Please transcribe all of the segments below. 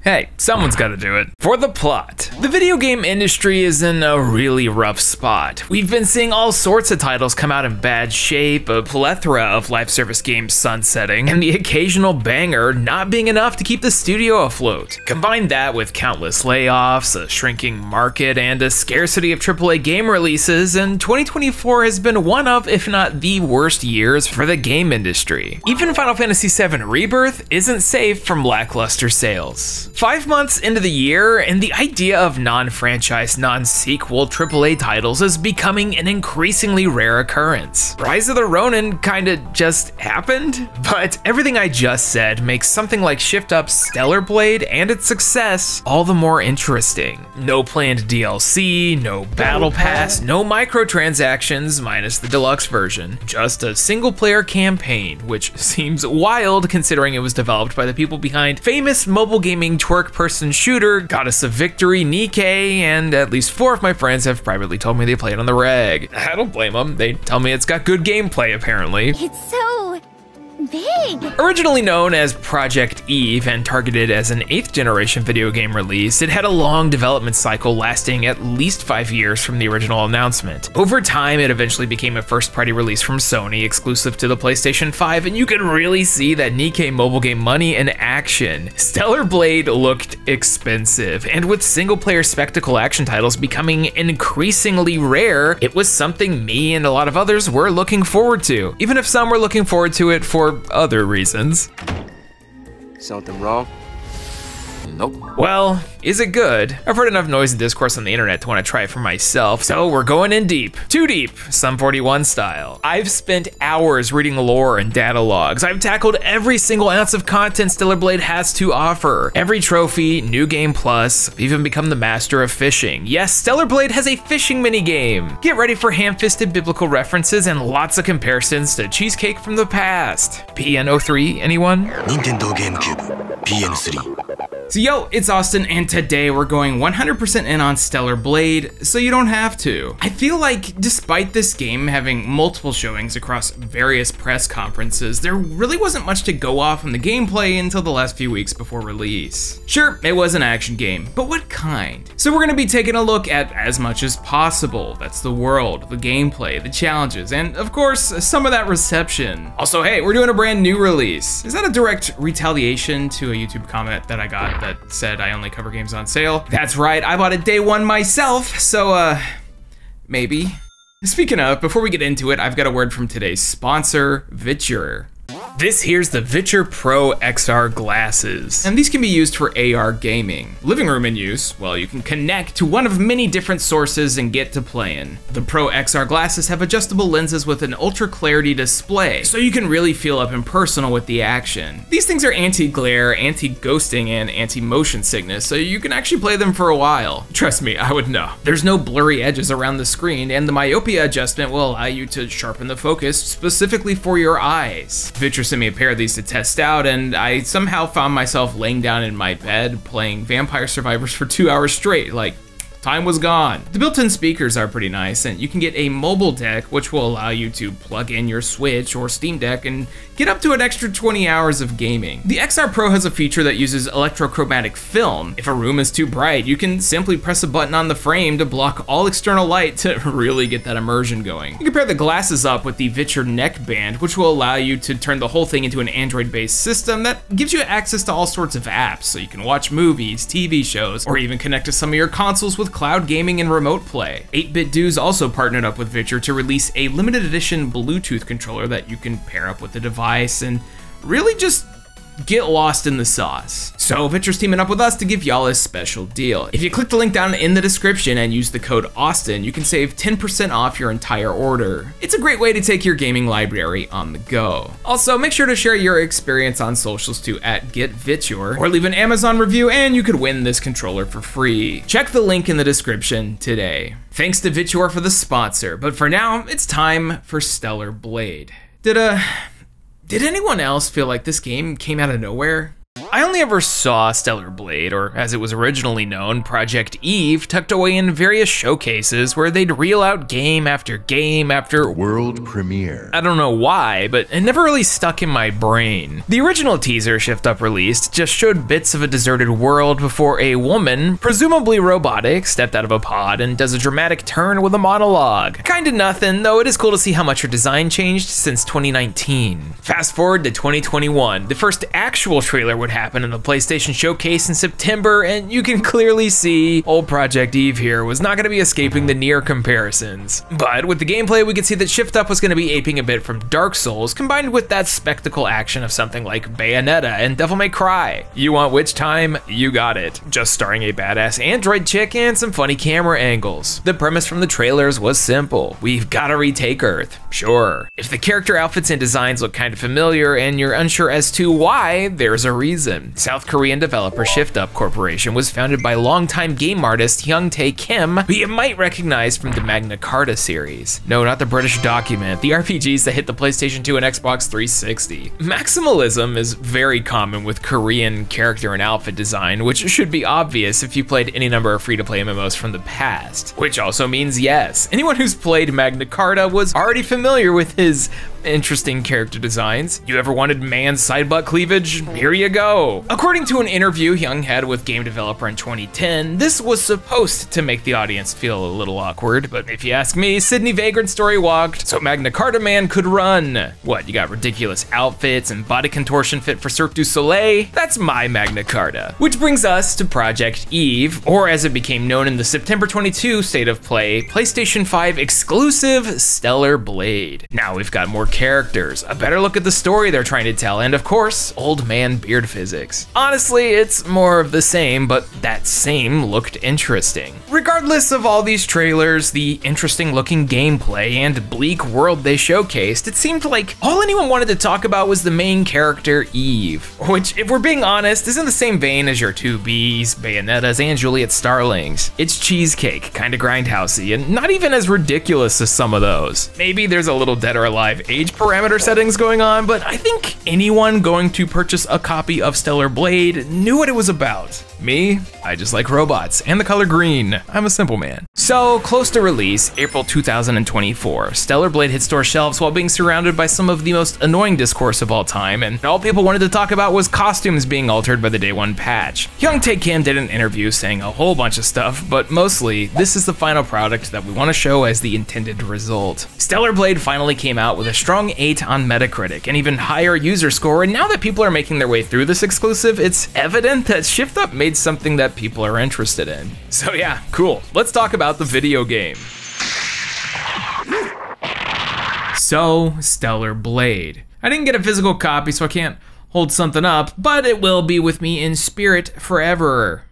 Hey, someone's gotta do it. For the plot, the video game industry is in a really rough spot. We've been seeing all sorts of titles come out in bad shape, a plethora of live service games sunsetting, and the occasional banger not being enough to keep the studio afloat. Combine that with countless layoffs, a shrinking market, and a scarcity of AAA game releases, and 2024 has been one of, if not the worst years for the game industry. Even Final Fantasy VII Rebirth isn't safe from lackluster sales. 5 months into the year, and the idea of non-franchise, non-sequel AAA titles is becoming an increasingly rare occurrence. Rise of the Ronin kinda just happened, but everything I just said makes something like Shift Up's Stellar Blade and its success all the more interesting. No planned DLC, no battle pass, no microtransactions minus the deluxe version, just a single-player campaign, which seems wild considering it was developed by the people behind famous mobile gaming twerk person shooter Goddess of Victory, NieR, and at least 4 of my friends have privately told me they play it on the reg. I don't blame them, they tell me it's got good gameplay apparently. It's so big. Originally known as Project Eve and targeted as an 8th generation video game release, it had a long development cycle lasting at least 5 years from the original announcement. Over time, it eventually became a first-party release from Sony exclusive to the PlayStation 5, and you can really see that NieR mobile game money in action. Stellar Blade looked expensive, and with single-player spectacle action titles becoming increasingly rare, it was something me and a lot of others were looking forward to, even if some were looking forward to it for other reasons. Something wrong? Nope. Well, is it good? I've heard enough noise and discourse on the internet to want to try it for myself, so we're going in deep. Too deep, Sum 41 style. I've spent hours reading lore and data logs. I've tackled every single ounce of content Stellar Blade has to offer. Every trophy, new game plus, I've even become the master of fishing. Yes, Stellar Blade has a fishing minigame. Get ready for ham-fisted biblical references and lots of comparisons to cheesecake from the past. PN03, anyone? Nintendo GameCube, PN3. So yo, it's Austin, and today we're going 100% in on Stellar Blade, so you don't have to. I feel like despite this game having multiple showings across various press conferences, there really wasn't much to go off on the gameplay until the last few weeks before release. Sure, it was an action game, but what kind? So we're gonna be taking a look at as much as possible. That's the world, the gameplay, the challenges, and of course, some of that reception. Also, hey, we're doing a brand new release. Is that a direct retaliation to a YouTube comment that I got that said I only cover games on sale? That's right, I bought it day one myself, so maybe. Speaking of, before we get into it, I've got a word from today's sponsor, Vitcher. This here's the Vitcher Pro XR glasses, and these can be used for AR gaming. Living room in use, well, you can connect to one of many different sources and get to playing. The Pro XR glasses have adjustable lenses with an ultra clarity display, so you can really feel up and personal with the action. These things are anti-glare, anti-ghosting, and anti-motion sickness, so you can actually play them for a while. Trust me, I would know. There's no blurry edges around the screen, and the myopia adjustment will allow you to sharpen the focus specifically for your eyes. Vitcher sent me a pair of these to test out, and I somehow found myself laying down in my bed playing Vampire Survivors for 2 hours straight, like time was gone. The built-in speakers are pretty nice, and you can get a mobile deck which will allow you to plug in your Switch or Steam Deck and get up to an extra 20 hours of gaming. The XR Pro has a feature that uses electrochromatic film. If a room is too bright, you can simply press a button on the frame to block all external light to really get that immersion going. You can pair the glasses up with the Vitcher neckband, which will allow you to turn the whole thing into an Android-based system that gives you access to all sorts of apps, so you can watch movies, TV shows, or even connect to some of your consoles with cloud gaming and remote play. 8-Bit Do's also partnered up with Vitcher to release a limited edition Bluetooth controller that you can pair up with the device and really just get lost in the sauce. So Vitcher's teaming up with us to give y'all a special deal. If you click the link down in the description and use the code Austin, you can save 10% off your entire order. It's a great way to take your gaming library on the go. Also, make sure to share your experience on socials too at GetVitcher, or leave an Amazon review and you could win this controller for free. Check the link in the description today. Thanks to Vitcher for the sponsor, but for now, it's time for Stellar Blade. Did anyone else feel like this game came out of nowhere? I only ever saw Stellar Blade, or as it was originally known, Project Eve, tucked away in various showcases where they'd reel out game after game after world premiere. I don't know why, but it never really stuck in my brain. The original teaser Shift Up released just showed bits of a deserted world before a woman, presumably robotic, stepped out of a pod and does a dramatic turn with a monologue. Kinda nothing, though it is cool to see how much her design changed since 2019. Fast forward to 2021, the first actual trailer would happen in the PlayStation Showcase in September, and you can clearly see old Project Eve here was not gonna be escaping the NieR comparisons. But with the gameplay, we could see that Shift Up was gonna be aping a bit from Dark Souls, combined with that spectacle action of something like Bayonetta and Devil May Cry. You want witch time? You got it. Just starring a badass android chick and some funny camera angles. The premise from the trailers was simple. We've gotta retake Earth. Sure. If the character outfits and designs look kind of familiar and you're unsure as to why, there's a reason. South Korean developer Shift Up Corporation was founded by longtime game artist Young-tae Kim, who you might recognize from the Magna Carta series. No, not the British Document, the RPGs that hit the PlayStation 2 and Xbox 360. Maximalism is very common with Korean character and outfit design, which should be obvious if you played any number of free-to-play MMOs from the past. Which also means yes, anyone who's played Magna Carta was already familiar with his interesting character designs. You ever wanted man's side butt cleavage? Here you go. According to an interview Young had with game developer in 2010, this was supposed to make the audience feel a little awkward, but if you ask me, Sydney Vagrant story walked, so Magna Carta man could run. What, you got ridiculous outfits and body contortion fit for Cirque du Soleil? That's my Magna Carta. Which brings us to Project Eve, or as it became known in the September 22 State of Play, PlayStation 5 exclusive Stellar Blade. Now we've got more characters, a better look at the story they're trying to tell, and of course, old man beard physics. Honestly, it's more of the same, but that same looked interesting. Regardless of all these trailers, the interesting looking gameplay, and bleak world they showcased, it seemed like all anyone wanted to talk about was the main character, Eve, which, if we're being honest, is in the same vein as your 2Bs, Bayonettas, and Juliet Starlings. It's cheesecake, kinda grindhousey, and not even as ridiculous as some of those. Maybe there's a little Dead or Alive age parameter settings going on, but I think anyone going to purchase a copy of Stellar Blade knew what it was about. Me, I just like robots and the color green. I'm a simple man. So, close to release, April 2024, Stellar Blade hit store shelves while being surrounded by some of the most annoying discourse of all time, and all people wanted to talk about was costumes being altered by the day one patch. Young-tae Kim did an interview saying a whole bunch of stuff, but mostly, this is the final product that we want to show as the intended result. Stellar Blade finally came out with a strong 8 on Metacritic, an even higher user score, and now that people are making their way through this exclusive, it's evident that Shift Up made something that people are interested in. So yeah, cool. Let's talk about the video game. So, Stellar Blade. I didn't get a physical copy, so I can't hold something up, but it will be with me in spirit forever.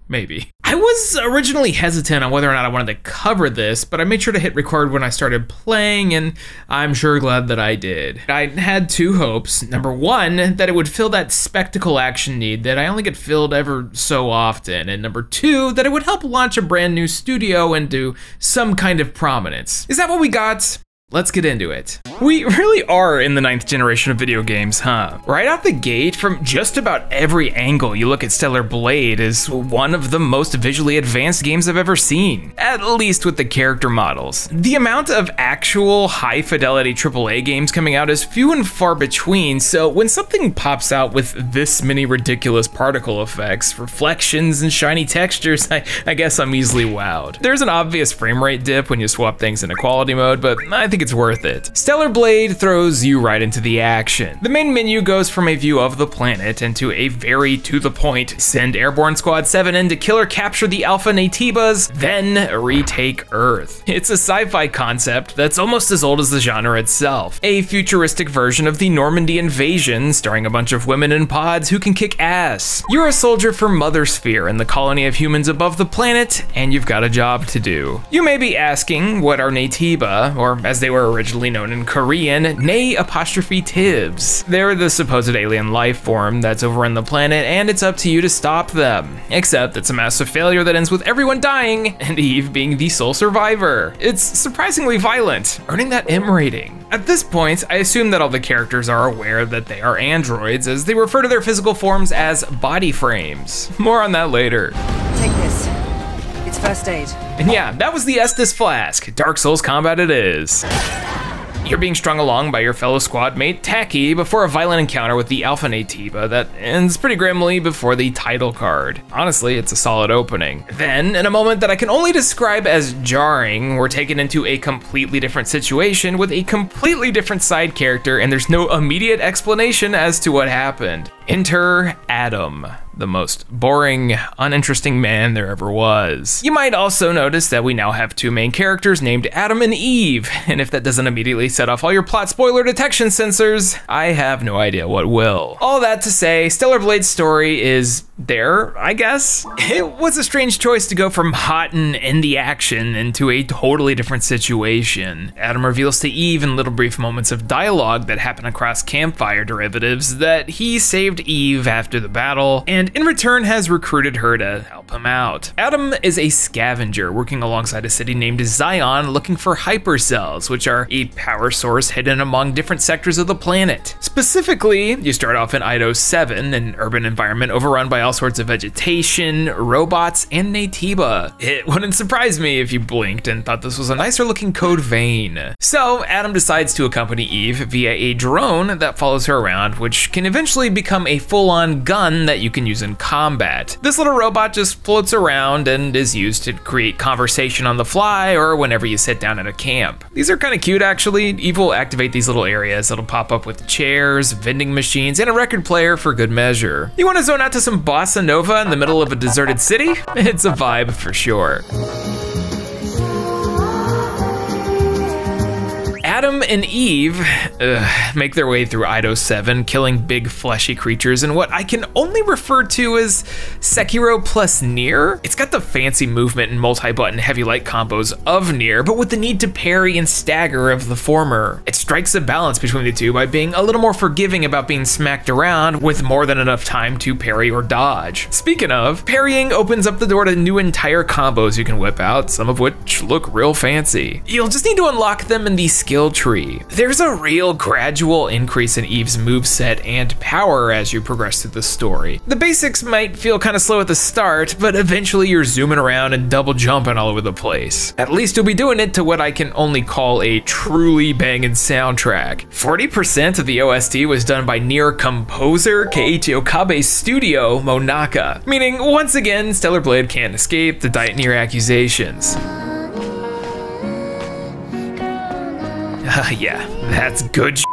Maybe. I was originally hesitant on whether or not I wanted to cover this, but I made sure to hit record when I started playing, and I'm sure glad that I did. I had two hopes. Number one, that it would fill that spectacle action need that I only get filled ever so often, and number two, that it would help launch a brand new studio into some kind of prominence. Is that what we got? Let's get into it. We really are in the 9th generation of video games, huh? Right out the gate, from just about every angle you look at Stellar Blade is one of the most visually advanced games I've ever seen, at least with the character models. The amount of actual high-fidelity AAA games coming out is few and far between, so when something pops out with this many ridiculous particle effects, reflections, and shiny textures, I guess I'm easily wowed. There's an obvious frame rate dip when you swap things into quality mode, but I think it's worth it. Stellar Blade throws you right into the action. The main menu goes from a view of the planet into a very to-the-point, send Airborne Squad 7 in to kill or capture the Alpha Nativas, then retake Earth. It's a sci-fi concept that's almost as old as the genre itself. A futuristic version of the Normandy invasion, starring a bunch of women in pods who can kick ass. You're a soldier for Mother Sphere in the colony of humans above the planet, and you've got a job to do. You may be asking, what are Natiba, or as they were originally known in Korean, Nay''Tibs. They're the supposed alien life form that's overrun the planet, and it's up to you to stop them. Except it's a massive failure that ends with everyone dying, and Eve being the sole survivor. It's surprisingly violent, earning that M rating. At this point, I assume that all the characters are aware that they are androids, as they refer to their physical forms as body frames. More on that later. Take this. It's first aid. And yeah, that was the Estus Flask. Dark Souls combat it is. You're being strung along by your fellow squad mate, Taki, before a violent encounter with the Alpha Natiba that ends pretty grimly before the title card. Honestly, it's a solid opening. Then, in a moment that I can only describe as jarring, we're taken into a completely different situation with a completely different side character, and there's no immediate explanation as to what happened. Enter Adam, the most boring, uninteresting man there ever was. You might also notice that we now have two main characters named Adam and Eve, and if that doesn't immediately set off all your plot spoiler detection sensors, I have no idea what will. All that to say, Stellar Blade's story is there, I guess? It was a strange choice to go from hot and in the action into a totally different situation. Adam reveals to Eve in little brief moments of dialogue that happen across campfire derivatives that he saved Eve after the battle, and in return has recruited her to help him out. Adam is a scavenger working alongside a city named Zion looking for hypercells, which are a power source hidden among different sectors of the planet. Specifically, you start off in Ido 7, an urban environment overrun by all sorts of vegetation, robots, and Natiba. It wouldn't surprise me if you blinked and thought this was a nicer looking Code Vein. So Adam decides to accompany Eve via a drone that follows her around, which can eventually become a full-on gun that you can use in combat. This little robot just floats around and is used to create conversation on the fly or whenever you sit down at a camp. These are kind of cute actually. Eve will activate these little areas that'll pop up with chairs, vending machines, and a record player for good measure. You want to zone out to some bossa nova in the middle of a deserted city? It's a vibe for sure. Adam and Eve make their way through Ido 7, killing big fleshy creatures in what I can only refer to as Sekiro plus NieR. It's got the fancy movement and multi-button heavy light combos of NieR, but with the need to parry and stagger of the former. It strikes a balance between the two by being a little more forgiving about being smacked around with more than enough time to parry or dodge. Speaking of, parrying opens up the door to new entire combos you can whip out, some of which look real fancy. You'll just need to unlock them in the skill tree. There's a real gradual increase in Eve's moveset and power as you progress through the story. The basics might feel kind of slow at the start, but eventually you're zooming around and double jumping all over the place. At least you'll be doing it to what I can only call a truly banging soundtrack. 40% of the OST was done by NieR composer Keiichi Okabe's studio, Monaka, meaning once again Stellar Blade can't escape the Diet NieR accusations. Yeah, that's good shit.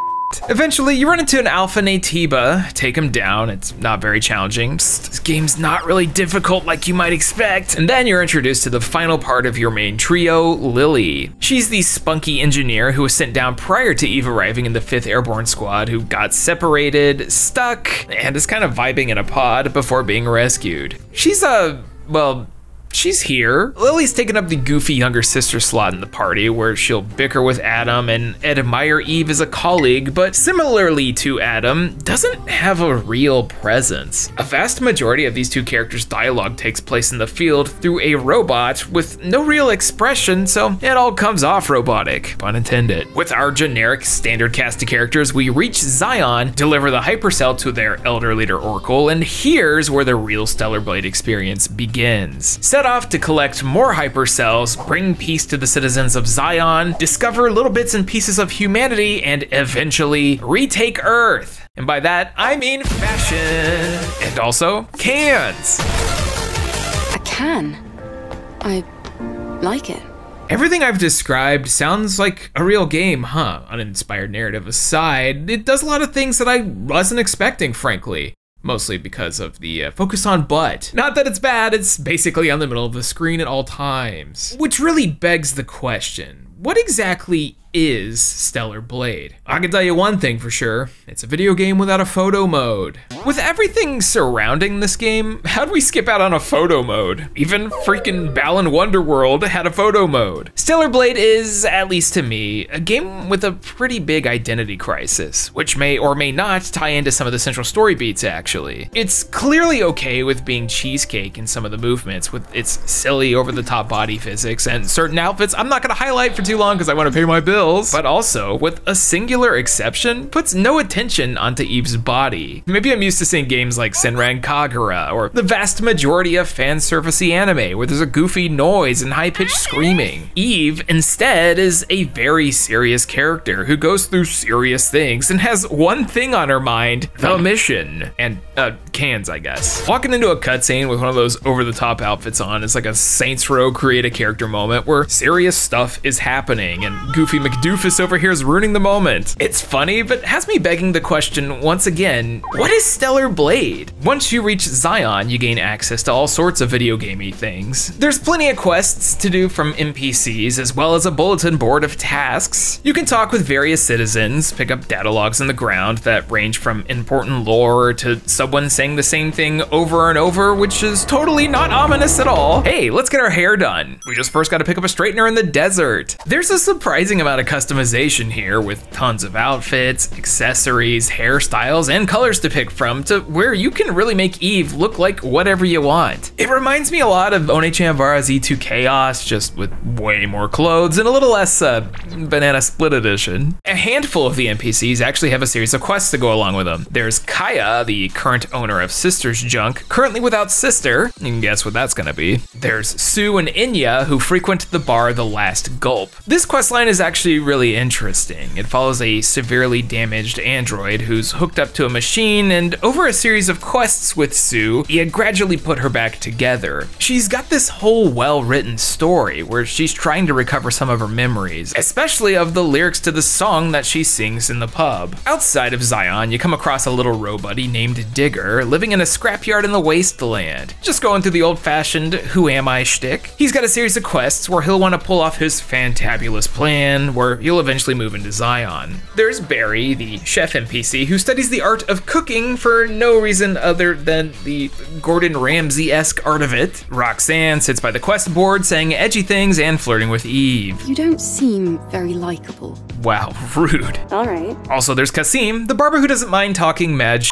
Eventually, you run into an Alpha Natiba, take him down. It's not very challenging. This game's not really difficult like you might expect. And then you're introduced to the final part of your main trio, Lily. She's the spunky engineer who was sent down prior to Eve arriving in the 5th Airborne Squad, who got separated, stuck, and is kind of vibing in a pod before being rescued. She's she's here. Lily's taken up the goofy younger sister slot in the party, where she'll bicker with Adam and admire Eve as a colleague, but similarly to Adam, doesn't have a real presence. A vast majority of these two characters' dialogue takes place in the field through a robot with no real expression, so it all comes off robotic, pun intended. With our generic standard cast of characters, we reach Zion, deliver the hypercell to their elder leader Oracle, and here's where the real Stellar Blade experience begins. Set off to collect more hypercells, bring peace to the citizens of Zion, discover little bits and pieces of humanity, and eventually retake Earth. And by that, I mean fashion, and also cans. A can? I like it. Everything I've described sounds like a real game, huh? Uninspired narrative aside, it does a lot of things that I wasn't expecting, frankly. Mostly because of the focus on butt. Not that it's bad, it's basically on the middle of the screen at all times. Which really begs the question, what exactly is Stellar Blade? I can tell you one thing for sure, it's a video game without a photo mode. With everything surrounding this game, how'd we skip out on a photo mode? Even freaking Balan Wonderworld had a photo mode. Stellar Blade is, at least to me, a game with a pretty big identity crisis, which may or may not tie into some of the central story beats actually. It's clearly okay with being cheesecake in some of the movements with its silly over-the-top body physics and certain outfits I'm not gonna highlight for too long because I wanna pay my bills. skills, but also, with a singular exception, puts no attention onto Eve's body. Maybe I'm used to seeing games like Senran Kagura, or the vast majority of fan servicey anime where there's a goofy noise and high-pitched screaming. Eve, instead, is a very serious character who goes through serious things and has one thing on her mind: the mission. And, cans, I guess. Walking into a cutscene with one of those over-the-top outfits on is like a Saints Row create a character moment where serious stuff is happening and Goofy McDoofus over here is ruining the moment. It's funny, but has me begging the question once again, what is Stellar Blade? Once you reach Zion, you gain access to all sorts of video gamey things. There's plenty of quests to do from NPCs, as well as a bulletin board of tasks. You can talk with various citizens, pick up datalogs on the ground that range from important lore to someone saying the same thing over and over, which is totally not ominous at all. Hey, let's get our hair done. We just first gotta pick up a straightener in the desert. There's a surprising amount of customization here with tons of outfits, accessories, hairstyles, and colors to pick from to where you can really make Eve look like whatever you want. It reminds me a lot of One-chan Vara's E2 Chaos, just with way more clothes and a little less banana split edition. A handful of the NPCs actually have a series of quests to go along with them. There's Kaya, the current owner of Sister's Junk, currently without sister. You can guess what that's gonna be. There's Sue and Inya, who frequent the bar The Last Gulp. This questline is actually really interesting. It follows a severely damaged android who's hooked up to a machine, and over a series of quests with Sue, you gradually put her back together. She's got this whole well-written story where she's trying to recover some of her memories, especially of the lyrics to the song that she sings in the pub. Outside of Zion, you come across a little robuddy named Digger living in a scrapyard in the wasteland. Just going through the old-fashioned who am I shtick. He's got a series of quests where he'll want to pull off his fantabulous plan where you'll eventually move into Zion. There's Barry, the chef NPC who studies the art of cooking for no reason other than the Gordon Ramsay-esque art of it. Roxanne sits by the quest board saying edgy things and flirting with Eve. You don't seem very likable. Wow, rude. All right. Also there's Kasim, the barber who doesn't mind talking mad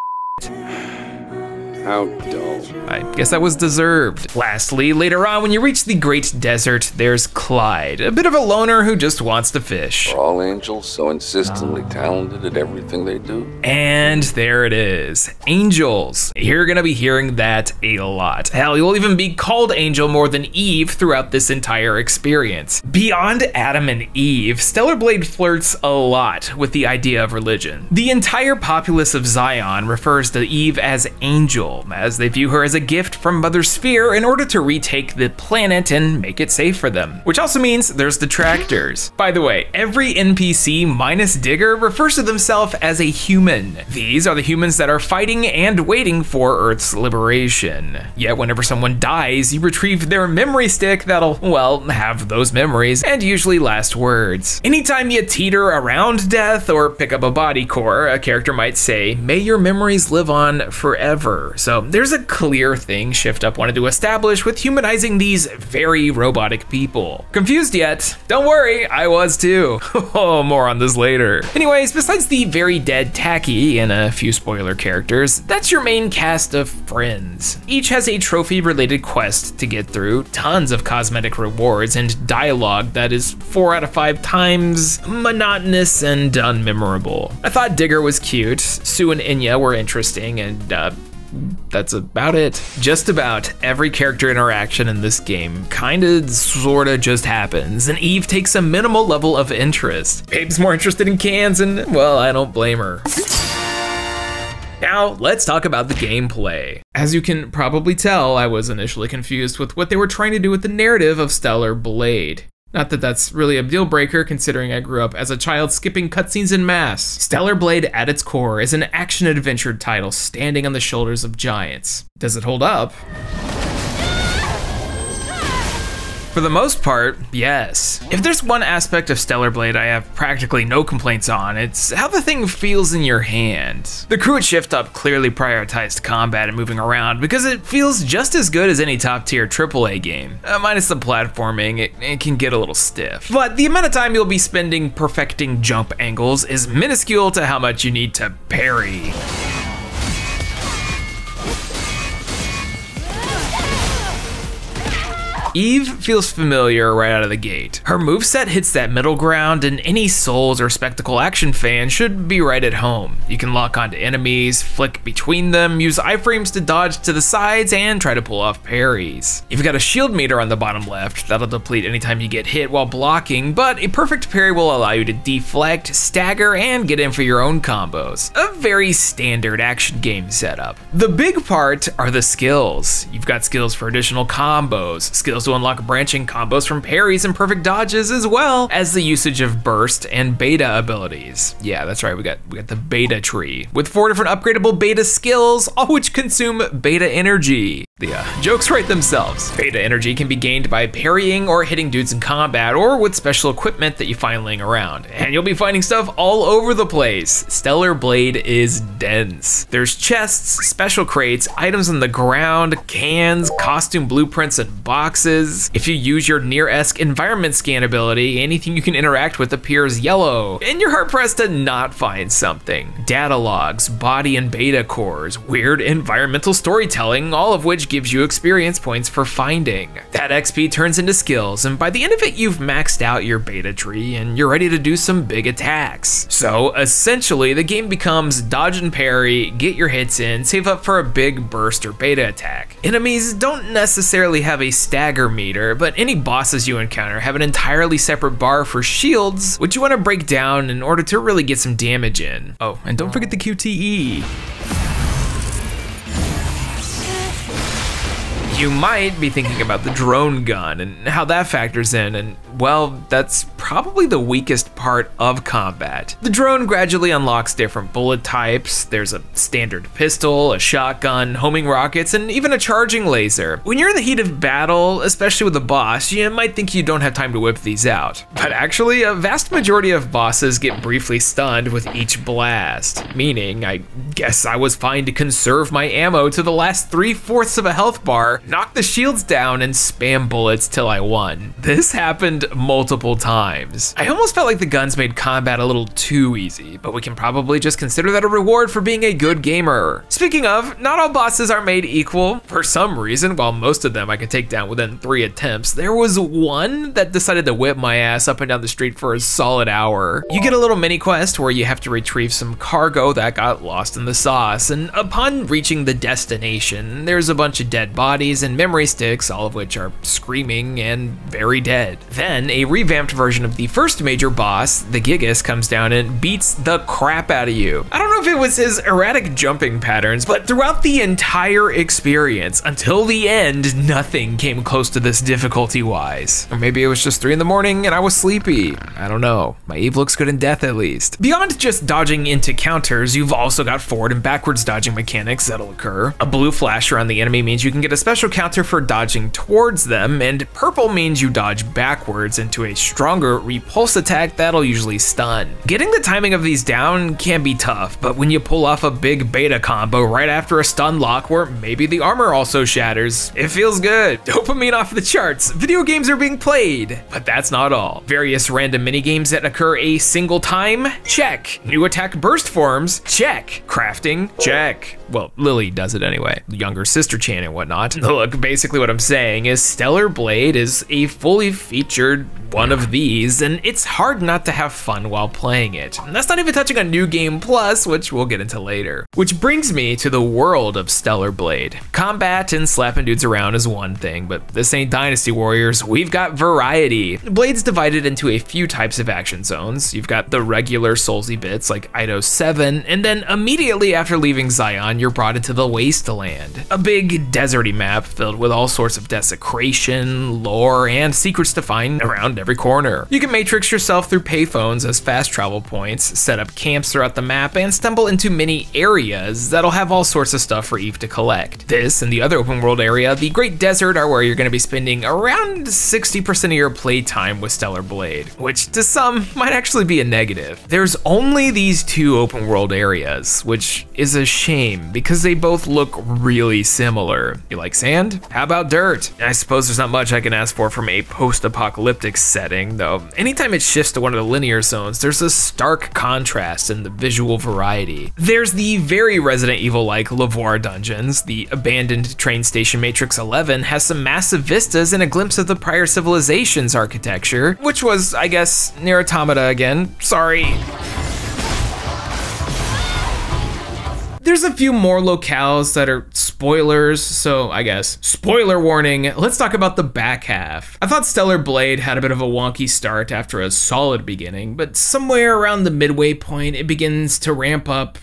How dull. I guess that was deserved. Lastly, later on when you reach the Great Desert, there's Clyde, a bit of a loner who just wants to fish. Are all angels so insistently talented at everything they do? And there it is, angels. You're gonna be hearing that a lot. Hell, you'll even be called Angel more than Eve throughout this entire experience. Beyond Adam and Eve, Stellar Blade flirts a lot with the idea of religion. The entire populace of Zion refers to Eve as Angel, as they view her as a gift from Mother Sphere in order to retake the planet and make it safe for them. Which also means there's detractors. By the way, every NPC minus Digger refers to themselves as a human. These are the humans that are fighting and waiting for Earth's liberation. Yet whenever someone dies, you retrieve their memory stick that'll, well, have those memories and usually last words. Anytime you teeter around death or pick up a body core, a character might say, "May your memories live on forever." So there's a clear thing Shift Up wanted to establish with humanizing these very robotic people. Confused yet? Don't worry, I was too. Oh, more on this later. Anyways, besides the very dead Tacky and a few spoiler characters, that's your main cast of friends. Each has a trophy-related quest to get through, tons of cosmetic rewards, and dialogue that is 4 out of 5 times monotonous and unmemorable. I thought Digger was cute, Sue and Inya were interesting, and that's about it. Just about every character interaction in this game kinda sorta just happens, and Eve takes a minimal level of interest. Babe's more interested in cans, and well, I don't blame her. Now, let's talk about the gameplay. As you can probably tell, I was initially confused with what they were trying to do with the narrative of Stellar Blade. Not that that's really a deal breaker considering I grew up as a child skipping cutscenes en masse. Stellar Blade at its core is an action-adventure title standing on the shoulders of giants. Does it hold up? For the most part, yes. If there's one aspect of Stellar Blade I have practically no complaints on, it's how the thing feels in your hand. The crew at Shift Up clearly prioritized combat and moving around because it feels just as good as any top tier AAA game. Minus the platforming, it can get a little stiff. But the amount of time you'll be spending perfecting jump angles is minuscule to how much you need to parry. Eve feels familiar right out of the gate. Her moveset hits that middle ground, and any Souls or Spectacle action fan should be right at home. You can lock onto enemies, flick between them, use iframes to dodge to the sides, and try to pull off parries. You've got a shield meter on the bottom left that'll deplete anytime you get hit while blocking, but a perfect parry will allow you to deflect, stagger, and get in for your own combos. A very standard action game setup. The big part are the skills. You've got skills for additional combos, skills to unlock branching combos from parries and perfect dodges, as well as the usage of burst and beta abilities. Yeah, that's right, we got the beta tree with 4 different upgradable beta skills, all which consume beta energy. The jokes write themselves. Beta energy can be gained by parrying or hitting dudes in combat, or with special equipment that you find laying around. And you'll be finding stuff all over the place. Stellar Blade is dense. There's chests, special crates, items on the ground, cans, costume blueprints, and boxes. If you use your NieR-esque environment scan ability, anything you can interact with appears yellow, and you're hard-pressed to not find something. Datalogs, body and beta cores, weird environmental storytelling, all of which gives you experience points for finding. That XP turns into skills, and by the end of it, you've maxed out your beta tree and you're ready to do some big attacks. So essentially, the game becomes dodge and parry, get your hits in, save up for a big burst or beta attack. Enemies don't necessarily have a stagger meter, but any bosses you encounter have an entirely separate bar for shields, which you want to break down in order to really get some damage in. Oh, and don't forget the QTE. You might be thinking about the drone gun and how that factors in, and well, that's probably the weakest part of combat. The drone gradually unlocks different bullet types. There's a standard pistol, a shotgun, homing rockets, and even a charging laser. When you're in the heat of battle, especially with a boss, you might think you don't have time to whip these out. But actually, a vast majority of bosses get briefly stunned with each blast, meaning I guess I was fine to conserve my ammo to the last 3/4 of a health bar, knock the shields down, and spam bullets till I won. This happened multiple times. I almost felt like the guns made combat a little too easy, but we can probably just consider that a reward for being a good gamer. Speaking of, not all bosses are made equal. For some reason, while most of them I could take down within 3 attempts, there was one that decided to whip my ass up and down the street for a solid hour. You get a little mini quest where you have to retrieve some cargo that got lost in the sauce, and upon reaching the destination, there's a bunch of dead bodies and memory sticks, all of which are screaming and very dead. Then a revamped version of the first major boss, the Gigas, comes down and beats the crap out of you. I don't know if it was his erratic jumping patterns, but throughout the entire experience, until the end, nothing came close to this difficulty-wise. Or maybe it was just 3 in the morning and I was sleepy. I don't know. My Eve looks good in death at least. Beyond just dodging into counters, you've also got forward and backwards dodging mechanics that'll occur. A blue flash around the enemy means you can get a special counter for dodging towards them, and purple means you dodge backwards into a stronger repulse attack that'll usually stun. Getting the timing of these down can be tough, but when you pull off a big beta combo right after a stun lock where maybe the armor also shatters, it feels good. Dopamine off the charts. Video games are being played, but that's not all. Various random minigames that occur a single time? Check. New attack burst forms? Check. Crafting? Check. Well, Lily does it anyway. Younger sister Chan and whatnot. Look, basically what I'm saying is Stellar Blade is a fully featured one of these, and it's hard not to have fun while playing it. And that's not even touching on New Game Plus, which we'll get into later. Which brings me to the world of Stellar Blade. Combat and slapping dudes around is one thing, but this ain't Dynasty Warriors. We've got variety. Blade's divided into a few types of action zones. You've got the regular Soulsy bits like Ido 7, and then immediately after leaving Zion, you're brought into the Wasteland, a big deserty map filled with all sorts of desecration, lore, and secrets to find around every corner. You can matrix yourself through payphones as fast travel points, set up camps throughout the map, and stumble into many areas that'll have all sorts of stuff for Eve to collect. This and the other open world area, the Great Desert, are where you're going to be spending around 60% of your playtime with Stellar Blade, which to some might actually be a negative. There's only these 2 open world areas, which is a shame because they both look really similar. You like sand? How about dirt? I suppose there's not much I can ask for from a post-apocalyptic setting, though. Anytime it shifts to one of the linear zones, there's a stark contrast in the visual variety. There's the very Resident Evil-like Lavoir dungeons. The abandoned train station Matrix 11 has some massive vistas and a glimpse of the prior civilization's architecture, which was, I guess, NieR Automata again. Sorry. There's a few more locales that are spoilers, so I guess spoiler warning. Let's talk about the back half. I thought Stellar Blade had a bit of a wonky start after a solid beginning, but somewhere around the midway point, it begins to ramp up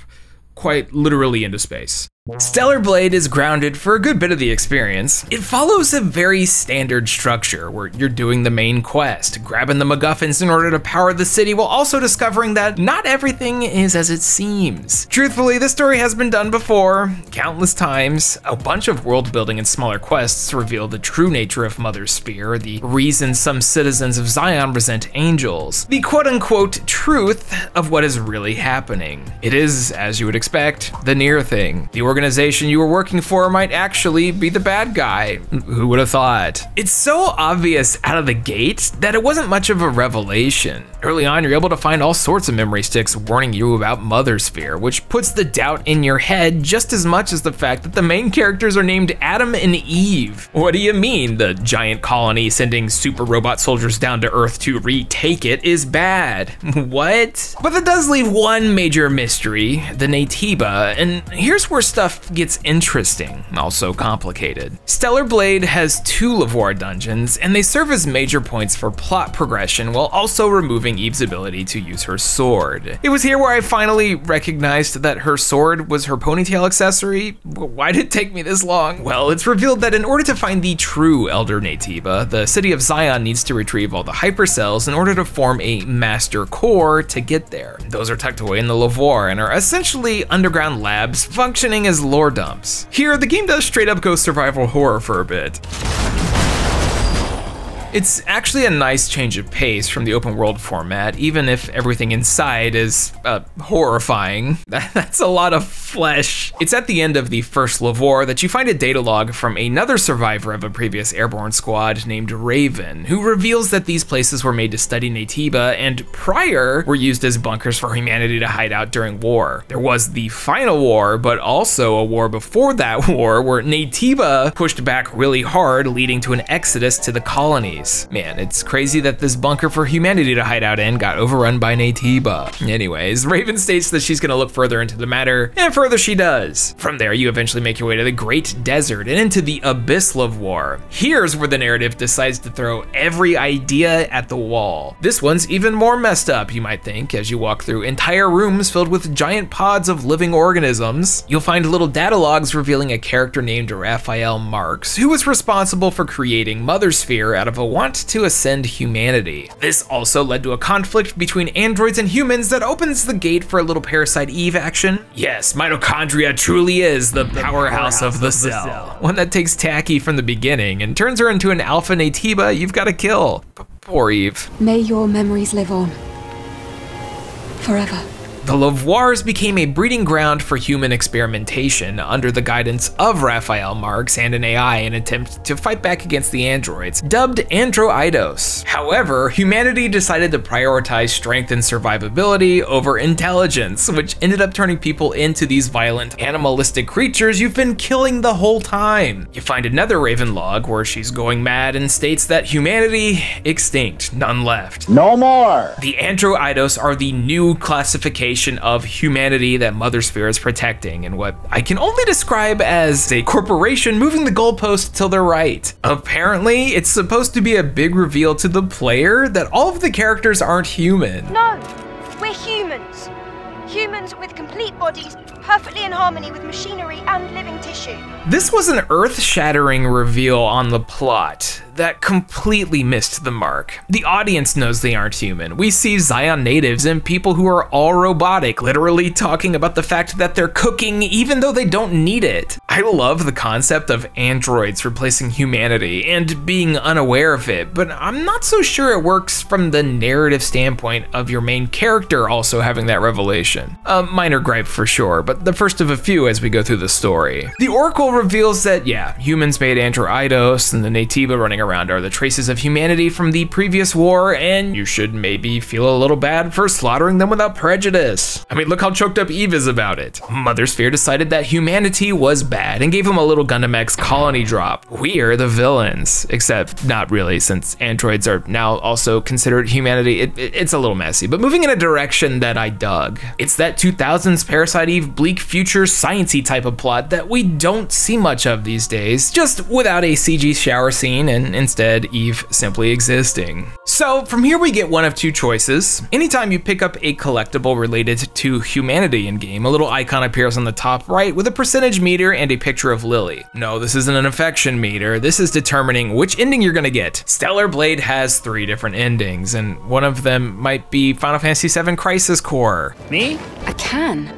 quite literally into space. Stellar Blade is grounded for a good bit of the experience. It follows a very standard structure where you're doing the main quest, grabbing the MacGuffins in order to power the city while also discovering that not everything is as it seems. Truthfully, this story has been done before, countless times. A bunch of world building and smaller quests reveal the true nature of Mother Sphere, the reason some citizens of Zion resent angels, the quote-unquote truth of what is really happening. It is, as you would expect, the NieR thing. The organization you were working for might actually be the bad guy. Who would have thought? It's so obvious out of the gate that it wasn't much of a revelation. Early on, you're able to find all sorts of memory sticks warning you about Mother Sphere, which puts the doubt in your head just as much as the fact that the main characters are named Adam and Eve. What do you mean the giant colony sending super robot soldiers down to Earth to retake it is bad? What? But that does leave one major mystery, the Naytiba, and here's where stuff gets interesting, also complicated. Stellar Blade has 2 Lavoir dungeons, and they serve as major points for plot progression while also removing Eve's ability to use her sword. It was here where I finally recognized that her sword was her ponytail accessory. Why did it take me this long? Well, it's revealed that in order to find the true Elder Naytiba, the city of Zion needs to retrieve all the hypercells in order to form a master core to get there. Those are tucked away in the Lavoir and are essentially underground labs functioning as lore dumps. Here, the game does straight up go survival horror for a bit. It's actually a nice change of pace from the open world format, even if everything inside is horrifying. That's a lot of flesh. It's at the end of the first Lavoir that you find a datalog from another survivor of a previous airborne squad named Raven, who reveals that these places were made to study Naytiba and prior were used as bunkers for humanity to hide out during war. There was the final war, but also a war before that war where Naytiba pushed back really hard, leading to an exodus to the colonies. Man, it's crazy that this bunker for humanity to hide out in got overrun by Naytiba. Anyways, Raven states that she's gonna look further into the matter, and further she does. From there, you eventually make your way to the Great Desert and into the Abyss Lavoir. Here's where the narrative decides to throw every idea at the wall. This one's even more messed up, you might think, as you walk through entire rooms filled with giant pods of living organisms. You'll find little datalogs revealing a character named Raphael Marx, who was responsible for creating Mother Sphere out of a want to ascend humanity. This also led to a conflict between androids and humans that opens the gate for a little Parasite Eve action. Yes, mitochondria truly is the powerhouse of the cell. One that takes Tacky from the beginning and turns her into an alpha Naytiba you've got to kill. Poor Eve. May your memories live on. Forever. The Lavoirs became a breeding ground for human experimentation under the guidance of Raphael Marx and an AI in an attempt to fight back against the androids, dubbed Androidos. However, humanity decided to prioritize strength and survivability over intelligence, which ended up turning people into these violent, animalistic creatures you've been killing the whole time. You find another Raven log where she's going mad and states that humanity extinct, none left. No more! The Androidos are the new classification of humanity that Mother Sphere is protecting, and what I can only describe as a corporation moving the goalpost till they're right. Apparently, it's supposed to be a big reveal to the player that all of the characters aren't human. No, we're humans. Humans with complete bodies, perfectly in harmony with machinery and living tissue. This was an earth-shattering reveal on the plot that completely missed the mark. The audience knows they aren't human. We see Zion natives and people who are all robotic, literally talking about the fact that they're cooking even though they don't need it. I love the concept of androids replacing humanity and being unaware of it, but I'm not so sure it works from the narrative standpoint of your main character also having that revelation. A minor gripe for sure, but the first of a few as we go through the story. The Oracle reveals that, yeah, humans made Androidos and the Naytiba running lying around are the traces of humanity from the previous war, and you should maybe feel a little bad for slaughtering them without prejudice. I mean, look how choked up Eve is about it. Mother Sphere decided that humanity was bad and gave him a little Gundam X colony drop. We're the villains, except not really, since androids are now also considered humanity. It's a little messy, but moving in a direction that I dug. It's that 2000s Parasite Eve bleak future sciencey type of plot that we don't see much of these days, just without a CG shower scene and instead Eve simply existing. So from here we get one of two choices. Anytime you pick up a collectible related to humanity in game, a little icon appears on the top right with a percentage meter and a picture of Lily. No, this isn't an affection meter, this is determining which ending you're gonna get. Stellar Blade has 3 different endings, and one of them might be Final Fantasy VII Crisis Core. Me? I can.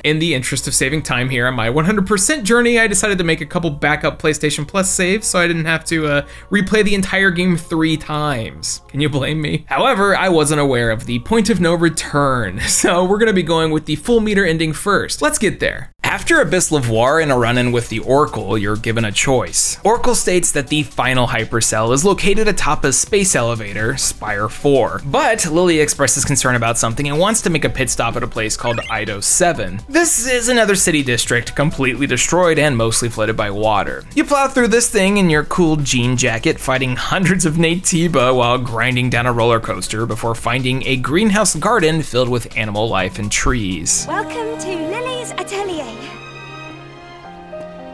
In the interest of saving time here on my 100% journey, I decided to make a couple backup PlayStation Plus saves so I didn't have to replay the entire game 3 times. Can you blame me? However, I wasn't aware of the point of no return, so we're gonna be going with the full meter ending first. Let's get there. After Abyss Lavoir and a run-in with the Oracle, you're given a choice. Oracle states that the final hypercell is located atop a space elevator, Spire 4. But Lily expresses concern about something and wants to make a pit stop at a place called Eido 7. This is another city district completely destroyed and mostly flooded by water. You plow through this thing in your cool jean jacket, fighting hundreds of Natiba while grinding down a roller coaster before finding a greenhouse garden filled with animal life and trees. Welcome to Lily's Atelier.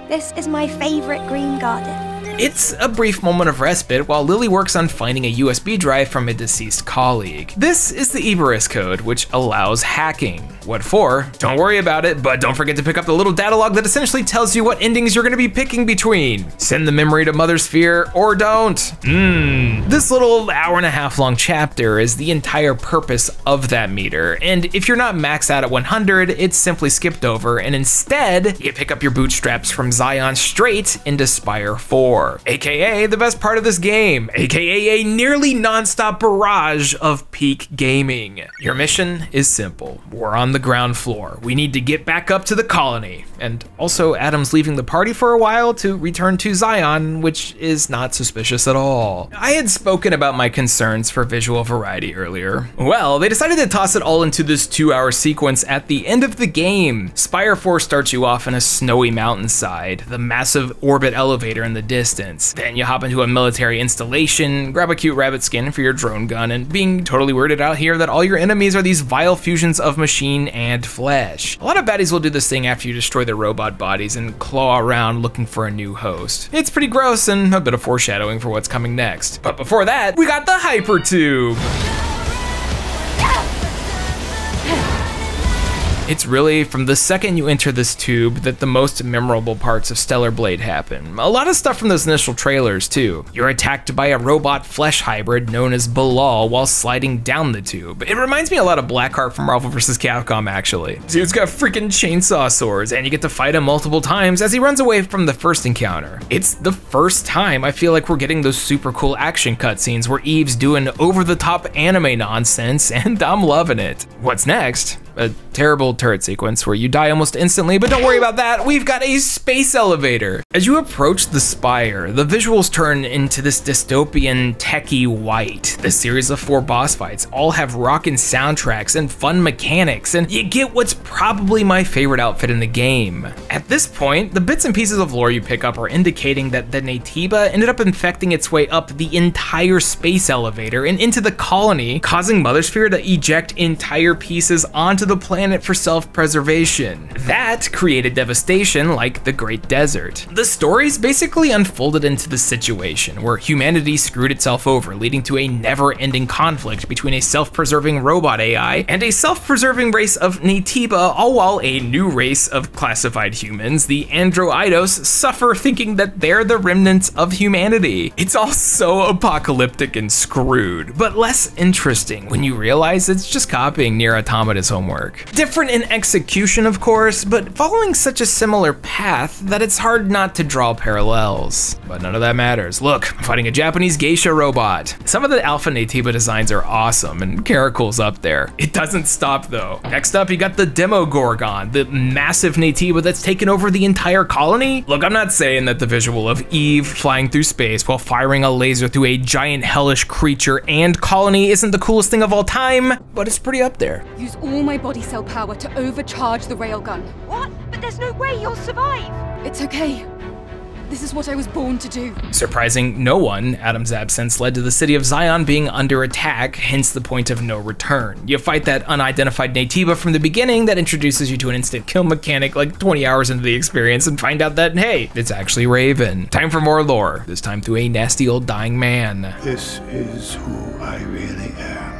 This is my favorite green garden. It's a brief moment of respite while Lily works on finding a USB drive from a deceased colleague. This is the Iberus code, which allows hacking. What for? Don't worry about it, but don't forget to pick up the little datalog that essentially tells you what endings you're gonna be picking between. Send the memory to Mother Sphere or don't. This little hour-and-a-half long chapter is the entire purpose of that meter, and if you're not maxed out at 100, it's simply skipped over, and instead, you pick up your bootstraps from Zion straight into Spire 4. AKA the best part of this game, AKA a nearly non-stop barrage of peak gaming. Your mission is simple. We're on the ground floor. We need to get back up to the colony. And also Adam's leaving the party for a while to return to Zion, which is not suspicious at all. I had spoken about my concerns for visual variety earlier. Well, they decided to toss it all into this 2-hour sequence at the end of the game. Spire 4 starts you off in a snowy mountainside, the massive orbit elevator in the distance. Then you hop into a military installation, grab a cute rabbit skin for your drone gun, and being totally weirded out here that all your enemies are these vile fusions of machine and flesh. A lot of baddies will do this thing after you destroy their robot bodies and claw around looking for a new host. It's pretty gross and a bit of foreshadowing for what's coming next. But before that, we got the hyper tube. It's really from the second you enter this tube that the most memorable parts of Stellar Blade happen. A lot of stuff from those initial trailers too. You're attacked by a robot flesh hybrid known as Bilal while sliding down the tube. It reminds me a lot of Blackheart from Marvel vs. Capcom actually. Dude's got freaking chainsaw swords and you get to fight him multiple times as he runs away from the first encounter. It's the first time I feel like we're getting those super cool action cutscenes where Eve's doing over-the-top anime nonsense and I'm loving it. What's next? A terrible turret sequence where you die almost instantly, but don't worry about that, we've got a space elevator. As you approach the spire, the visuals turn into this dystopian techie white. The series of 4 boss fights all have rockin' soundtracks and fun mechanics, and you get what's probably my favorite outfit in the game. At this point, the bits and pieces of lore you pick up are indicating that the Natiba ended up infecting its way up the entire space elevator and into the colony, causing Mother Sphere to eject entire pieces onto the planet for self-preservation. That created devastation like the Great Desert. The stories basically unfolded into the situation where humanity screwed itself over, leading to a never-ending conflict between a self-preserving robot AI and a self-preserving race of Natiba, all while a new race of classified humans, the Androidos, suffer thinking that they're the remnants of humanity. It's all so apocalyptic and screwed, but less interesting when you realize it's just copying NieR Automata's homework. framework. Different in execution, of course, but following such a similar path that it's hard not to draw parallels. But none of that matters. Look, I'm fighting a Japanese geisha robot. Some of the alpha Naytiba designs are awesome, and Caracol's up there. It doesn't stop though. Next up, you got the Demogorgon, the massive Naytiba that's taken over the entire colony. Look, I'm not saying that the visual of Eve flying through space while firing a laser through a giant hellish creature and colony isn't the coolest thing of all time, but it's pretty up there. Use all my body cell power to overcharge the railgun. What? But there's no way you'll survive. It's okay. This is what I was born to do. Surprising no one, Adam's absence led to the city of Zion being under attack, hence the point of no return. You fight that unidentified Naytiba from the beginning that introduces you to an instant kill mechanic like 20 hours into the experience and find out that, hey, it's actually Raven. Time for more lore, this time through a nasty old dying man. This is who I really am.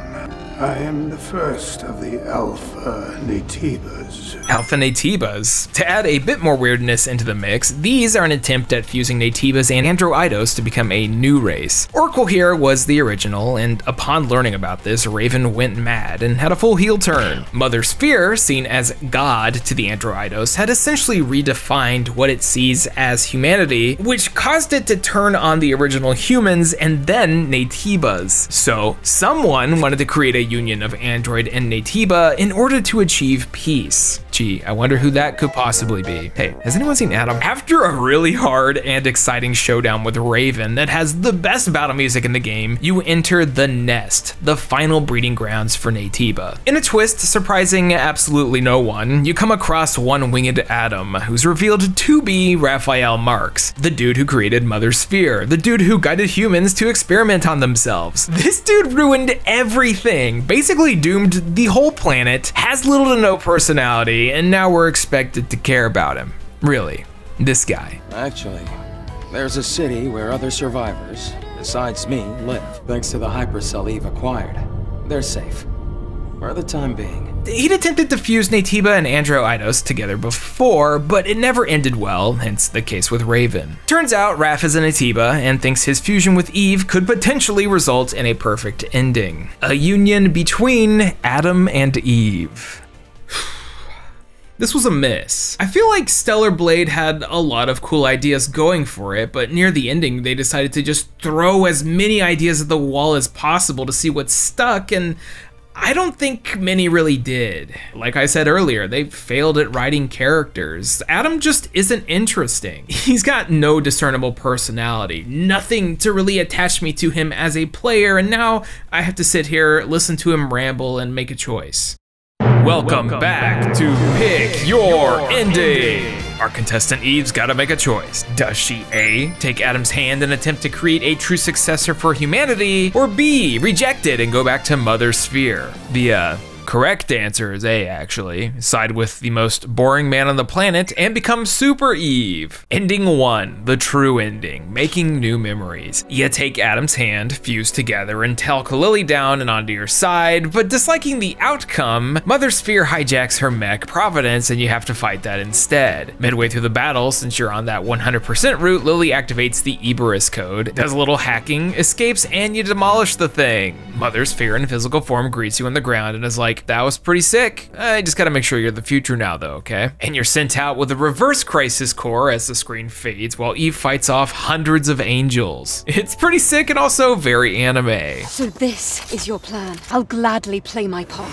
I am the first of the Alpha Naytibas. Alpha Naytibas. To add a bit more weirdness into the mix, these are an attempt at fusing Naytibas and Androidos to become a new race. Oracle here was the original, and upon learning about this, Raven went mad and had a full heel turn. Mother Sphere, seen as God to the Androidos, had essentially redefined what it sees as humanity, which caused it to turn on the original humans and then Naytibas. So someone wanted to create a union of Android and Naytiba in order to achieve peace. Gee, I wonder who that could possibly be. Hey, has anyone seen Adam? After a really hard and exciting showdown with Raven that has the best battle music in the game, you enter the Nest, the final breeding grounds for Naytiba. In a twist surprising absolutely no one, you come across one winged Adam, who's revealed to be Raphael Marx, the dude who created Mother Sphere, the dude who guided humans to experiment on themselves. This dude ruined everything, basically doomed the whole planet, has little to no personality, and now we're expected to care about him. Really, this guy. Actually, there's a city where other survivors, besides me, live, thanks to the hypercell Eve acquired. They're safe, for the time being. He'd attempted to fuse Naytiba and Androidos together before, but it never ended well, hence the case with Raven. Turns out Raph is a Naytiba and thinks his fusion with Eve could potentially result in a perfect ending. A union between Adam and Eve. This was a miss. I feel like Stellar Blade had a lot of cool ideas going for it, but near the ending they decided to just throw as many ideas at the wall as possible to see what stuck, and I don't think many really did. Like I said earlier, they failed at writing characters. Adam just isn't interesting. He's got no discernible personality, nothing to really attach me to him as a player, and now I have to sit here, listen to him ramble, and make a choice. Welcome back to Pick Your Ending. Our contestant Eve's gotta make a choice. Does she A, take Adam's hand and attempt to create a true successor for humanity, or B, reject it and go back to Mother Sphere? The correct answer is A, actually. Side with the most boring man on the planet and become Super Eve. Ending 1, the true ending, making new memories. You take Adam's hand, fuse together, and talc Lily down and onto your side, but disliking the outcome, Mother Sphere hijacks her mech Providence and you have to fight that instead. Midway through the battle, since you're on that 100% route, Lily activates the Iberus code, does a little hacking, escapes, and you demolish the thing. Mother Sphere in physical form greets you on the ground and is like, that was pretty sick. I just gotta make sure you're the future now though, okay? And you're sent out with a reverse crisis core as the screen fades while Eve fights off hundreds of angels. It's pretty sick and also very anime. So this is your plan. I'll gladly play my part.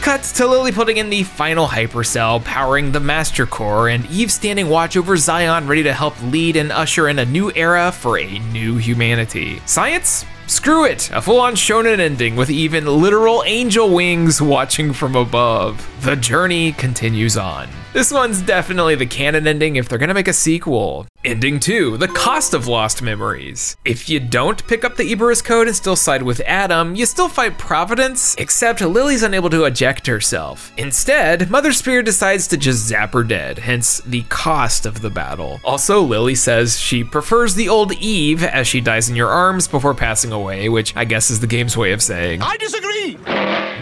Cuts to Lily putting in the final hypercell, powering the Master Core, and Eve standing watch over Zion ready to help lead and usher in a new era for a new humanity. Science? Screw it, a full-on shonen ending with even literal angel wings watching from above. The journey continues on. This one's definitely the canon ending if they're gonna make a sequel. Ending 2, the cost of lost memories. If you don't pick up the Iberus code and still side with Adam, you still fight Providence, except Lily's unable to eject herself. Instead, Mother Sphere decides to just zap her dead, hence the cost of the battle. Also, Lily says she prefers the old Eve as she dies in your arms before passing away, which I guess is the game's way of saying, I disagree!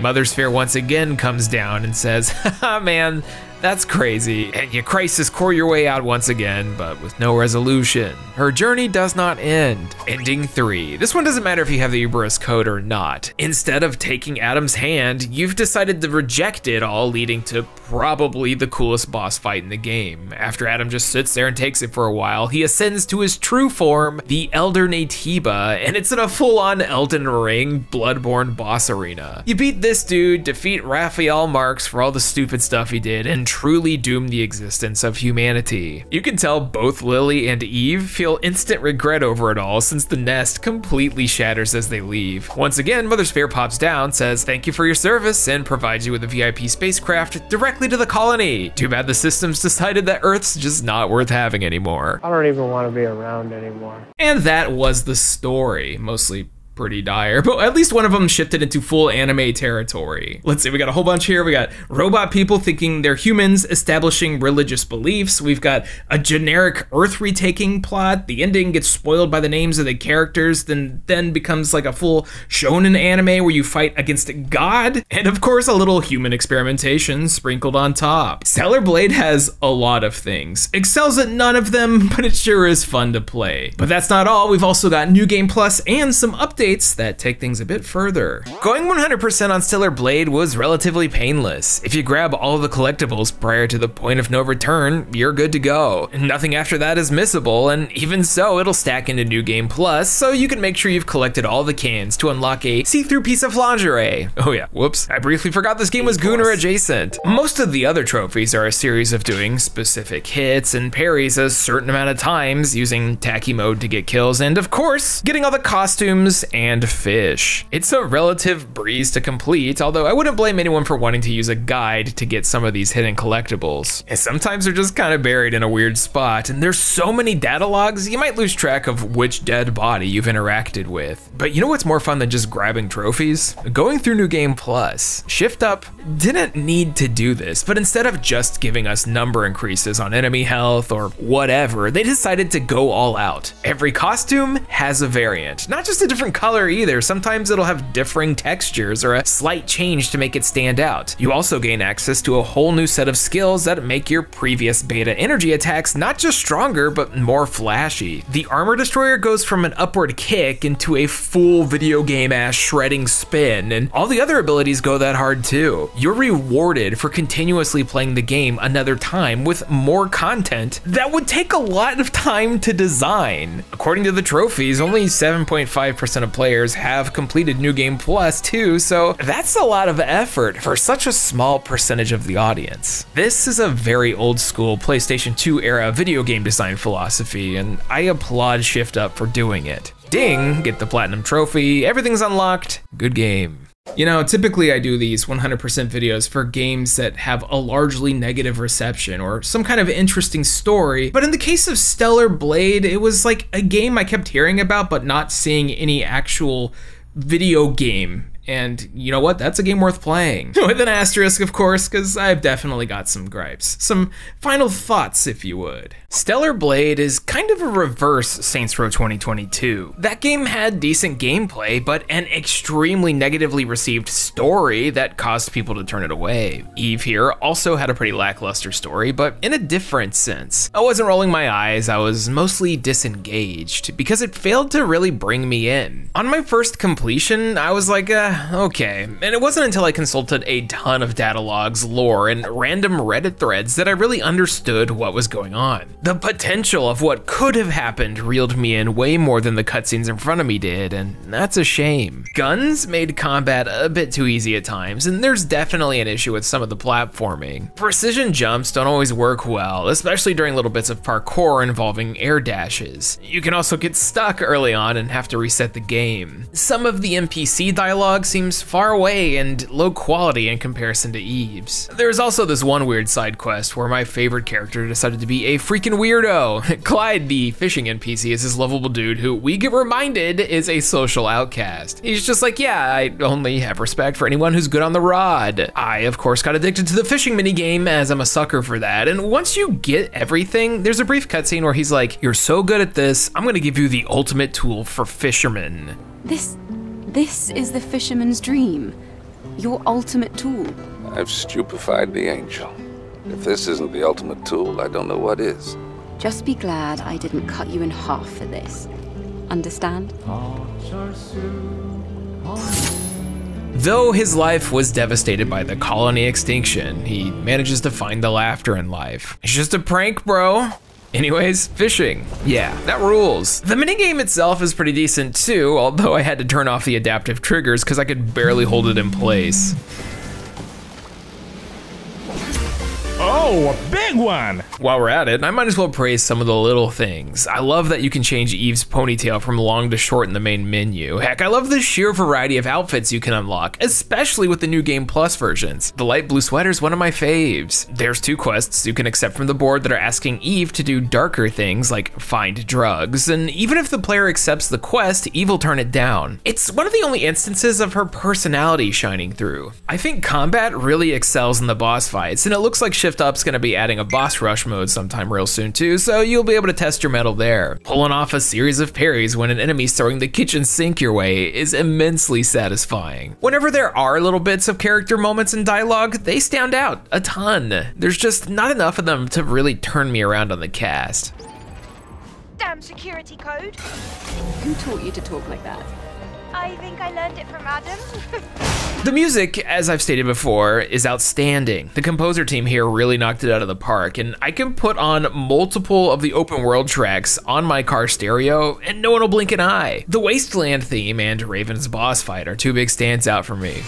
Mother Sphere once again comes down and says, haha man, That's crazy, and you crisis core your way out once again, but with no resolution. Her journey does not end. Ending 3. This one doesn't matter if you have the Uberus code or not. Instead of taking Adam's hand, you've decided to reject it all, leading to probably the coolest boss fight in the game. After Adam just sits there and takes it for a while, he ascends to his true form, the Elder Natiba, and it's in a full-on Elden Ring Bloodborne boss arena. You beat this dude, defeat Raphael Marx for all the stupid stuff he did, and truly doom the existence of humanity. You can tell both Lily and Eve feel instant regret over it all, since the nest completely shatters as they leave. Once again, Mother Sphere pops down, says thank you for your service, and provides you with a VIP spacecraft directly to the colony. Too bad the system's decided that Earth's just not worth having anymore. I don't even want to be around anymore. And that was the story, mostly pretty dire, but at least one of them shifted into full anime territory. Let's see, we got a whole bunch here. We got robot people thinking they're humans, establishing religious beliefs. We've got a generic Earth retaking plot. The ending gets spoiled by the names of the characters, then becomes like a full shonen anime where you fight against a god. And of course, a little human experimentation sprinkled on top. Stellar Blade has a lot of things. Excels at none of them, but it sure is fun to play. But that's not all. We've also got New Game Plus and some updates that take things a bit further. Going 100% on Stellar Blade was relatively painless. If you grab all of the collectibles prior to the point of no return, you're good to go. Nothing after that is missable, and even so, it'll stack into New Game Plus, so you can make sure you've collected all the cans to unlock a see-through piece of lingerie. Oh yeah, whoops, I briefly forgot this game was Gooner adjacent. Most of the other trophies are a series of doing specific hits and parries a certain amount of times, using tacky mode to get kills, and of course, getting all the costumes and fish. It's a relative breeze to complete, although I wouldn't blame anyone for wanting to use a guide to get some of these hidden collectibles. And sometimes they're just kind of buried in a weird spot, and there's so many datalogs, you might lose track of which dead body you've interacted with. But you know what's more fun than just grabbing trophies? Going through New Game Plus. Shift Up didn't need to do this, but instead of just giving us number increases on enemy health or whatever, they decided to go all out. Every costume has a variant, not just a different color either. Sometimes it'll have differing textures or a slight change to make it stand out. You also gain access to a whole new set of skills that make your previous beta energy attacks not just stronger, but more flashy. The Armor Destroyer goes from an upward kick into a full video game ass shredding spin, and all the other abilities go that hard too. You're rewarded for continuously playing the game another time with more content that would take a lot of time to design. According to the trophies, only 7.5% of players have completed New Game Plus too, so that's a lot of effort for such a small percentage of the audience. This is a very old school PlayStation 2 era video game design philosophy, and I applaud Shift Up for doing it. Ding, get the platinum trophy, everything's unlocked, good game. You know, typically I do these 100% videos for games that have a largely negative reception or some kind of interesting story, but in the case of Stellar Blade, it was like a game I kept hearing about but not seeing any actual video game. And you know what? That's a game worth playing. With an asterisk, of course, because I've definitely got some gripes. Some final thoughts, if you would. Stellar Blade is kind of a reverse Saints Row 2022. That game had decent gameplay, but an extremely negatively received story that caused people to turn it away. Eve here also had a pretty lackluster story, but in a different sense. I wasn't rolling my eyes, I was mostly disengaged, because it failed to really bring me in. On my first completion, I was like, okay. And it wasn't until I consulted a ton of datalogs, lore, and random Reddit threads that I really understood what was going on. The potential of what could have happened reeled me in way more than the cutscenes in front of me did, and that's a shame. Guns made combat a bit too easy at times, and there's definitely an issue with some of the platforming. Precision jumps don't always work well, especially during little bits of parkour involving air dashes. You can also get stuck early on and have to reset the game. Some of the NPC dialogue seems far away and low quality in comparison to Eve's. There's also this one weird side quest where my favorite character decided to be a freaking weirdo. Clyde, the fishing NPC, is this lovable dude who we get reminded is a social outcast. He's just like, yeah, I only have respect for anyone who's good on the rod. I, of course, got addicted to the fishing minigame as I'm a sucker for that, and once you get everything, there's a brief cutscene where he's like, you're so good at this, I'm gonna give you the ultimate tool for fishermen. This is the fisherman's dream. Your ultimate tool. I've stupefied the angel. If this isn't the ultimate tool, I don't know what is. Just be glad I didn't cut you in half for this. Understand? Though his life was devastated by the colony extinction, he manages to find the laughter in life. It's just a prank, bro. Anyways, fishing. Yeah, that rules. The minigame itself is pretty decent too, although I had to turn off the adaptive triggers because I could barely hold it in place. Oh, a big one! While we're at it, I might as well praise some of the little things. I love that you can change Eve's ponytail from long to short in the main menu. Heck, I love the sheer variety of outfits you can unlock, especially with the new Game Plus versions. The light blue sweater is one of my faves. There's 2 quests you can accept from the board that are asking Eve to do darker things like find drugs, and even if the player accepts the quest, Eve will turn it down. It's one of the only instances of her personality shining through. I think combat really excels in the boss fights, and it looks like Shift Up's gonna be adding a boss rush mode sometime real soon too, so you'll be able to test your mettle there. Pulling off a series of parries when an enemy's throwing the kitchen sink your way is immensely satisfying. Whenever there are little bits of character moments in dialogue, they stand out a ton. There's just not enough of them to really turn me around on the cast. Damn security code. Who taught you to talk like that? I think I learned it from Adam. The music, as I've stated before, is outstanding. The composer team here really knocked it out of the park, and I can put on multiple of the open world tracks on my car stereo and no one will blink an eye. The Wasteland theme and Raven's boss fight are 2 big standouts for me.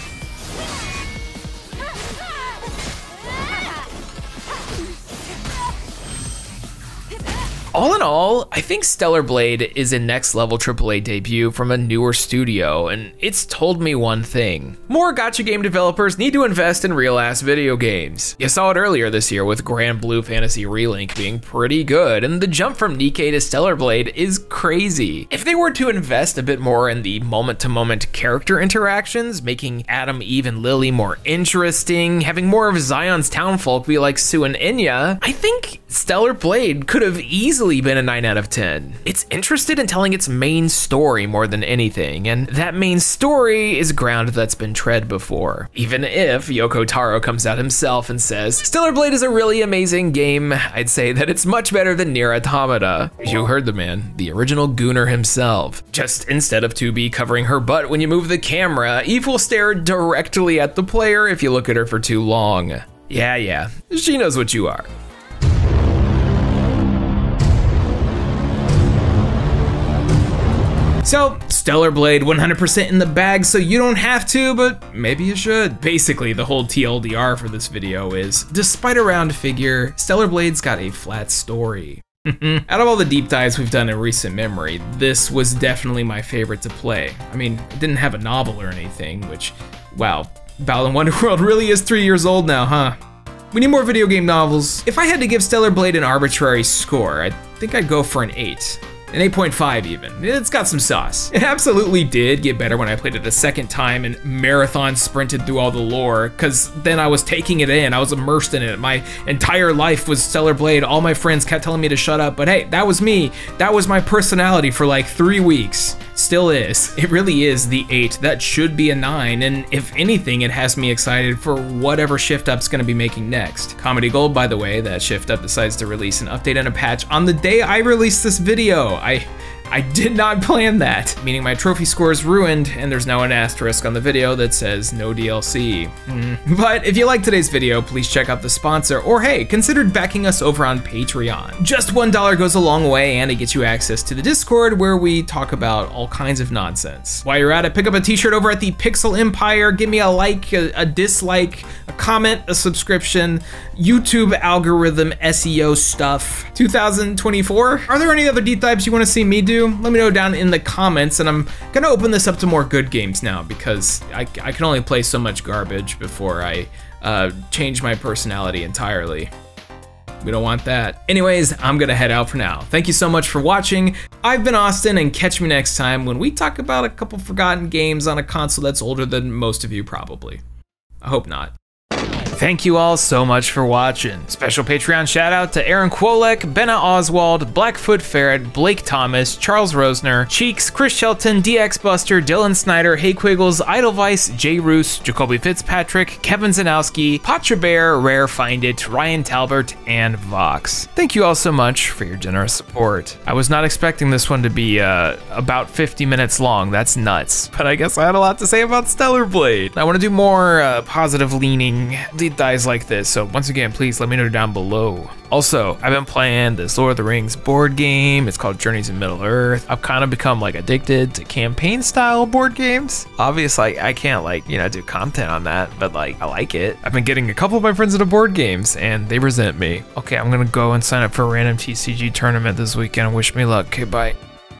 All in all, I think Stellar Blade is a next level AAA debut from a newer studio, and it's told me one thing. More gacha game developers need to invest in real ass video games. You saw it earlier this year with Grand Blue Fantasy Relink being pretty good, and the jump from Nikke to Stellar Blade is crazy. If they were to invest a bit more in the moment to moment character interactions, making Adam, Eve, and Lily more interesting, having more of Zion's townfolk be like Sue and Enya, I think Stellar Blade could have easily been a 9 out of 10. It's interested in telling its main story more than anything, and that main story is ground that's been tread before. Even if Yoko Taro comes out himself and says, Stellar Blade is a really amazing game, I'd say that it's much better than NieR Automata. You heard the man, the original Gooner himself. Just instead of 2B covering her butt when you move the camera, Eve will stare directly at the player if you look at her for too long. Yeah, she knows what you are. So, Stellar Blade 100% in the bag, so you don't have to, but maybe you should. Basically, the whole TLDR for this video is, despite a round figure, Stellar Blade's got a flat story. Out of all the deep dives we've done in recent memory, this was definitely my favorite to play. I mean, it didn't have a novel or anything, which, wow, Balan Wonderworld really is 3 years old now, huh? We need more video game novels. If I had to give Stellar Blade an arbitrary score, I think I'd go for an 8. An 8.5 even. It's got some sauce. It absolutely did get better when I played it a second time and marathon sprinted through all the lore, cause then I was taking it in, I was immersed in it. My entire life was Stellar Blade. All my friends kept telling me to shut up, but hey, that was me. That was my personality for like 3 weeks. Still is. It really is the 8. That should be a 9, and if anything, it has me excited for whatever Shift Up's gonna be making next. Comedy Gold, by the way, that Shift Up decides to release an update and a patch on the day I release this video. I did not plan that, meaning my trophy score is ruined and there's now an asterisk on the video that says no DLC. But if you like today's video, please check out the sponsor, or hey, consider backing us over on Patreon. Just $1 goes a long way and it gets you access to the Discord where we talk about all kinds of nonsense. While you're at it, pick up a t-shirt over at the Pixel Empire, give me a like, a dislike, a comment, a subscription, YouTube algorithm SEO stuff. 2024? Are there any other deep dives you want to see me do? Let me know down in the comments, and I'm gonna open this up to more good games now because I can only play so much garbage before I change my personality entirely. We don't want that. Anyways, I'm gonna head out for now. Thank you so much for watching. I've been Austin, and catch me next time when we talk about a couple forgotten games on a console that's older than most of you probably. I hope not. Thank you all so much for watching. Special Patreon shout out to Aaron Kwolek, Benna Oswald, Blackfoot Ferret, Blake Thomas, Charles Rosner, Cheeks, Chris Shelton, DX Buster, Dylan Snyder, Hey Quiggles, Idlevice, Jay Roos, Jacoby Fitzpatrick, Kevin Zanowski, Patra Bear, Rare Find It, Ryan Talbert, and Vox. Thank you all so much for your generous support. I was not expecting this one to be about 50 minutes long. That's nuts. But I guess I had a lot to say about Stellar Blade. I want to do more positive leaning deep dives like this, so once again, please let me know down below. Also, I've been playing this Lord of the Rings board game. It's called Journeys in Middle-earth. I've kind of become like addicted to campaign style board games. Obviously, I can't like, you know, do content on that, but like, I like it. I've been getting a couple of my friends into board games and they resent me. Okay, I'm gonna go and sign up for a random TCG tournament this weekend. Wish me luck. Okay, bye.